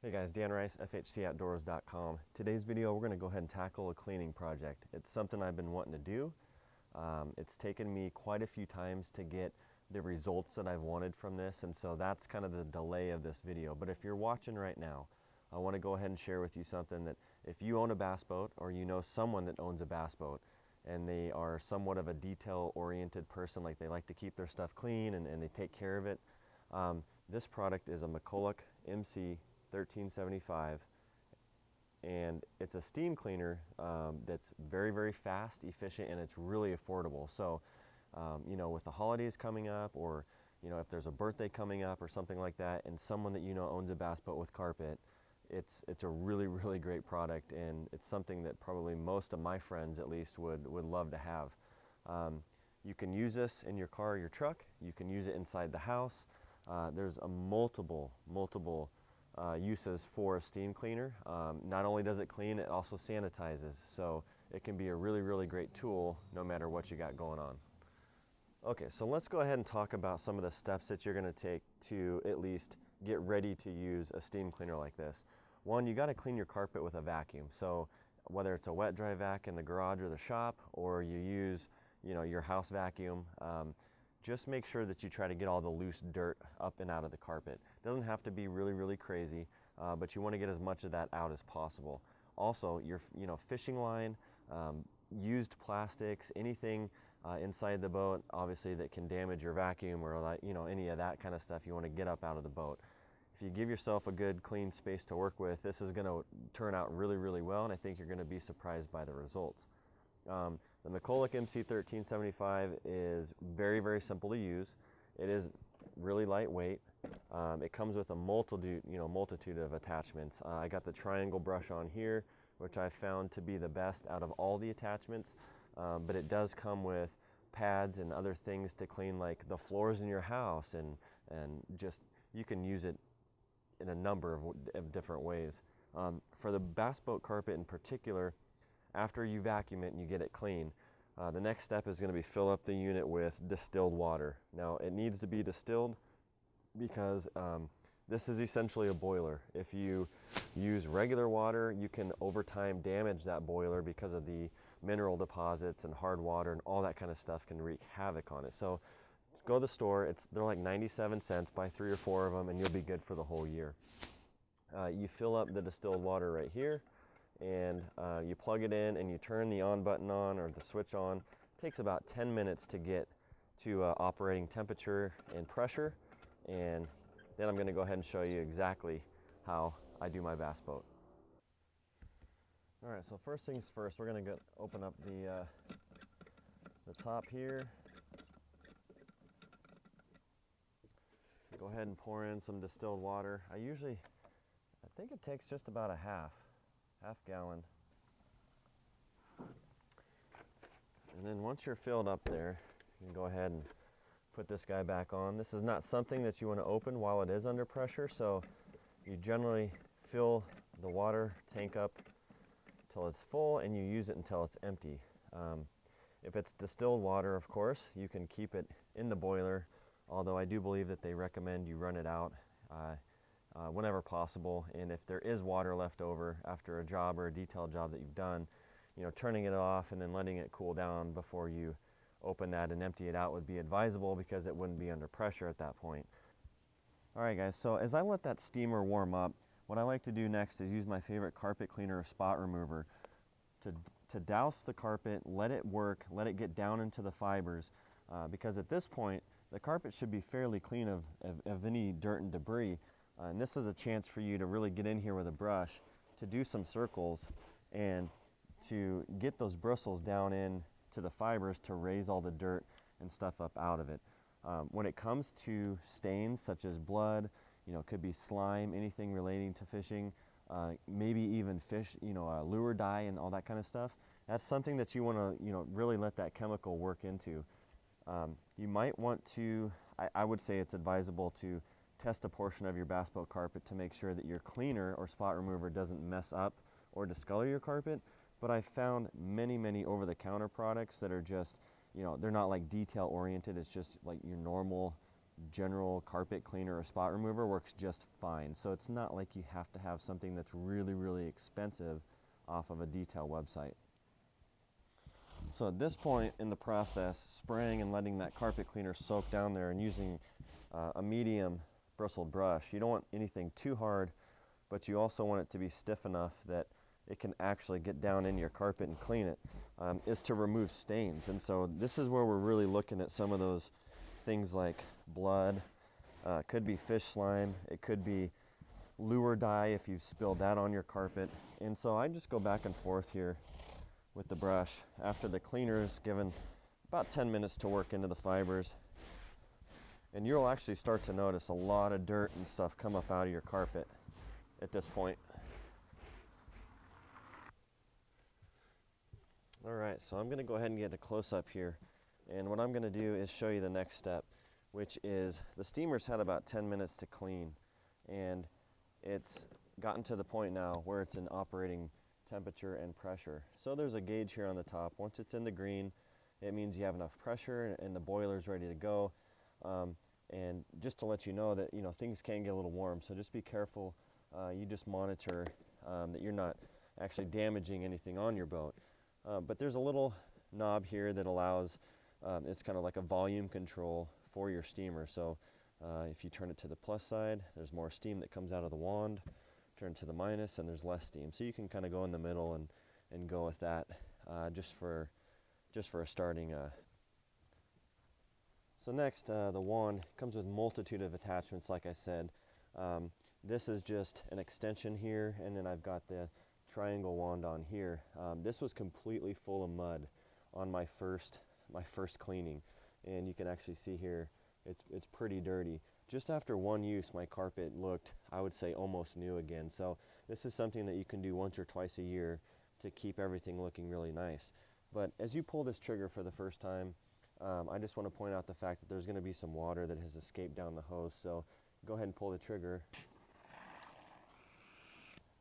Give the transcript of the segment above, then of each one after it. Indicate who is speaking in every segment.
Speaker 1: Hey guys, Dan Rice, FHCOutdoors.com. Today's video, we're going to go ahead and tackle a cleaning project. It's something I've been wanting to do. It's taken me quite a few times to get the results that I've wanted from this, and so that's kind of the delay of this video. But if you're watching right now, I want to go ahead and share with you something that if you own a bass boat or you know someone that owns a bass boat and they are somewhat of a detail-oriented person, like they like to keep their stuff clean and they take care of it, this product is a McCulloch MC1375, and it's a steam cleaner that's very fast, efficient, and it's really affordable. So you know, with the holidays coming up, or you know, if there's a birthday coming up or something like that, and someone that you know owns a bass boat with carpet, it's a really great product, and it's something that probably most of my friends at least would love to have. You can use this in your car or your truck. You can use it inside the house. There's a multiple uses for a steam cleaner. Not only does it clean, it also sanitizes, so it can be a really great tool no matter what you got going on. Okay, so let's go ahead and talk about some of the steps that you're going to take to at least get ready to use a steam cleaner like this. One, you got to clean your carpet with a vacuum. So whether it's a wet dry vac in the garage or the shop, or you use, you know, your house vacuum, just make sure that you try to get all the loose dirt up and out of the carpet. It doesn't have to be really crazy, but you want to get as much of that out as possible. Also, your fishing line, used plastics, anything inside the boat, obviously, that can damage your vacuum or any of that kind of stuff, you want to get up out of the boat. If you give yourself a good clean space to work with, this is going to turn out really well, and I think you're going to be surprised by the results. The McCulloch MC1375 is very simple to use. It is really lightweight. It comes with a multitude of attachments. I got the triangle brush on here, which I found to be the best out of all the attachments, but it does come with pads and other things to clean, like the floors in your house, and just you can use it in a number of different ways. For the bass boat carpet in particular, after you vacuum it and you get it clean, the next step is going to be fill up the unit with distilled water. Now, it needs to be distilled because this is essentially a boiler. If you use regular water, you can over time damage that boiler because of the mineral deposits and hard water and all that kind of stuff can wreak havoc on it. So go to the store, they're like 97 cents, buy 3 or 4 of them, and you'll be good for the whole year. You fill up the distilled water right here, and you plug it in and you turn the on button on, or the switch on. It takes about 10 minutes to get to operating temperature and pressure, and then I'm going to go ahead and show you exactly how I do my bass boat. Alright, so first things first, we're going to open up the top here. Go ahead and pour in some distilled water. I think it takes just about a half gallon. And then once you're filled up there, you can go ahead and put this guy back on. This is not something that you want to open while it is under pressure, so you generally fill the water tank up till it's full and you use it until it's empty. If it's distilled water, of course, you can keep it in the boiler, although I do believe that they recommend you run it out whenever possible. And if there is water left over after a job or a detailed job that you've done, turning it off and then letting it cool down before you open that and empty it out would be advisable, because it wouldn't be under pressure at that point. Alright guys, so as I let that steamer warm up, what I like to do next is use my favorite carpet cleaner or spot remover to douse the carpet, let it work, let it get down into the fibers, because at this point the carpet should be fairly clean of any dirt and debris. And this is a chance for you to really get in here with a brush to do some circles and to get those bristles down in to the fibers to raise all the dirt and stuff up out of it. When it comes to stains such as blood, could be slime, anything relating to fishing, maybe even fish, lure dye and all that kind of stuff, that's something that you want to really let that chemical work into. You might want to, I would say it's advisable to test a portion of your bass boat carpet to make sure that your cleaner or spot remover doesn't mess up or discolor your carpet. But I've found many over-the-counter products that are just, they're not like detail oriented. It's just like your normal general carpet cleaner or spot remover works just fine. So it's not like you have to have something that's really, really expensive off of a detail website. So at this point in the process, spraying and letting that carpet cleaner soak down there and using a medium bristled brush. You don't want anything too hard, but you also want it to be stiff enough that it can actually get down in your carpet and clean it, is to remove stains. And so this is where we're really looking at some of those things like blood, could be fish slime, it could be lure dye if you've spilled that on your carpet. And so I just go back and forth here with the brush after the cleaner is given about 10 minutes to work into the fibers. And you'll actually start to notice a lot of dirt and stuff come up out of your carpet at this point. All right, so I'm gonna go ahead and get a close-up here. And what I'm gonna do is show you the next step, which is the steamer's had about 10 minutes to clean. And it's gotten to the point now where it's in operating temperature and pressure. So there's a gauge here on the top. Once it's in the green, it means you have enough pressure and the boiler's ready to go. And just to let you know that, you know, things can get a little warm, so just be careful. You just monitor that you're not actually damaging anything on your boat. But there's a little knob here that allows, it's kind of like a volume control for your steamer. So if you turn it to the plus side, there's more steam that comes out of the wand. Turn to the minus and there's less steam. So you can kind of go in the middle and go with that just for a starting. So next, the wand comes with a multitude of attachments, like I said. This is just an extension here, and then I've got the triangle wand on here. This was completely full of mud on my first cleaning, and you can actually see here it's pretty dirty. Just after one use, my carpet looked, I would say, almost new again. So this is something that you can do once or twice a year to keep everything looking really nice. But as you pull this trigger for the first time, I just want to point out the fact that there's going to be some water that has escaped down the hose. So go ahead and pull the trigger.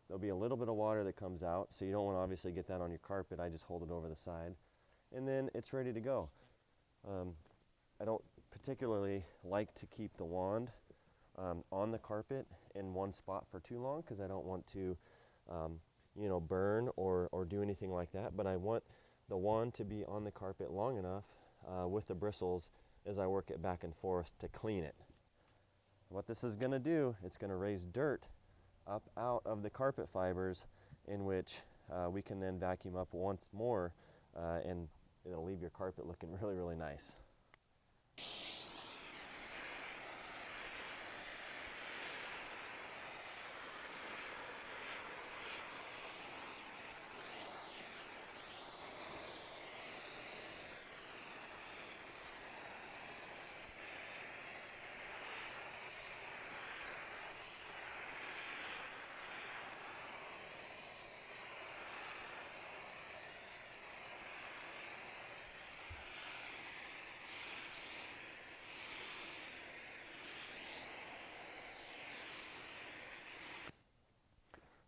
Speaker 1: There'll be a little bit of water that comes out, so you don't want to obviously get that on your carpet. I just hold it over the side, and then it's ready to go. I don't particularly like to keep the wand on the carpet in one spot for too long because I don't want to you know, burn or do anything like that, but I want the wand to be on the carpet long enough with the bristles as I work it back and forth to clean it. What this is going to do, it's going to raise dirt up out of the carpet fibers, in which we can then vacuum up once more, and it'll leave your carpet looking really, really nice.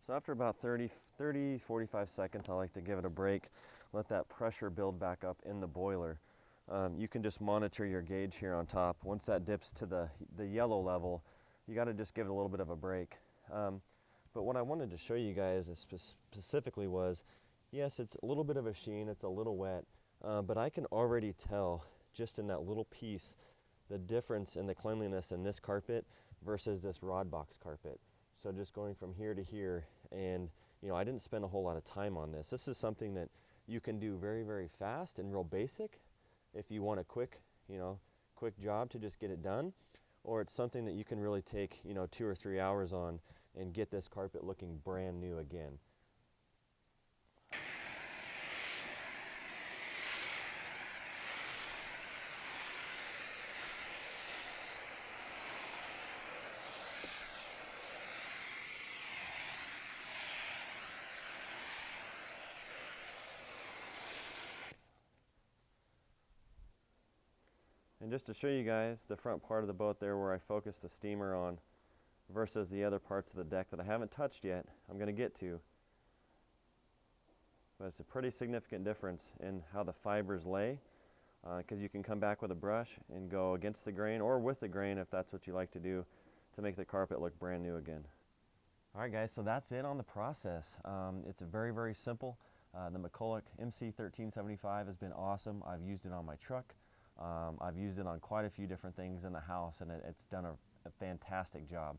Speaker 1: So after about 45 seconds, I like to give it a break, let that pressure build back up in the boiler. You can just monitor your gauge here on top. Once that dips to the yellow level, you got to just give it a little bit of a break. But what I wanted to show you guys specifically was, yes, it's a little bit of a sheen, it's a little wet, but I can already tell just in that little piece the difference in the cleanliness in this carpet versus this rod box carpet. So just going from here to here, and you know, I didn't spend a whole lot of time on this. This is something that you can do very, very fast and real basic if you want a quick job to just get it done, or it's something that you can really take, you know, 2 or 3 hours on and get this carpet looking brand new again. And just to show you guys the front part of the boat there where I focused the steamer on versus the other parts of the deck that I haven't touched yet, I'm going to get to. But it's a pretty significant difference in how the fibers lay because you can come back with a brush and go against the grain or with the grain if that's what you like to do to make the carpet look brand new again. Alright guys, so that's it on the process. It's very, very simple. The McCulloch MC1375 has been awesome. I've used it on my truck. I've used it on quite a few different things in the house, and it's done a fantastic job.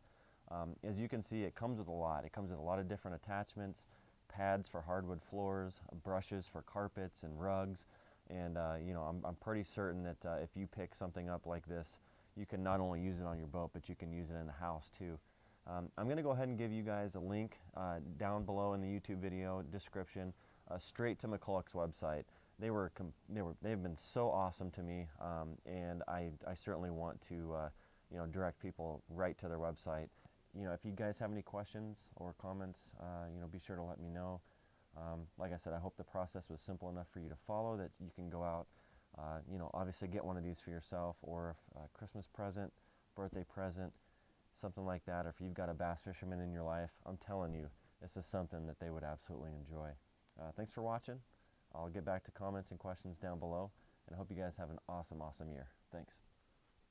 Speaker 1: As you can see, it comes with a lot. It comes with a lot of different attachments, pads for hardwood floors, brushes for carpets and rugs, and you know, I'm pretty certain that if you pick something up like this, you can not only use it on your boat, but you can use it in the house too. I'm going to go ahead and give you guys a link down below in the YouTube video description, straight to McCulloch's website. They've been so awesome to me, and I certainly want to you know, direct people right to their website. You know, if you guys have any questions or comments, you know, be sure to let me know. Like I said, I hope the process was simple enough for you to follow, that you can go out, you know, obviously get one of these for yourself, or a Christmas present, birthday present, something like that, or if you've got a bass fisherman in your life. I'm telling you, this is something that they would absolutely enjoy. Thanks for watching. I'll get back to comments and questions down below, and I hope you guys have an awesome, awesome year. Thanks.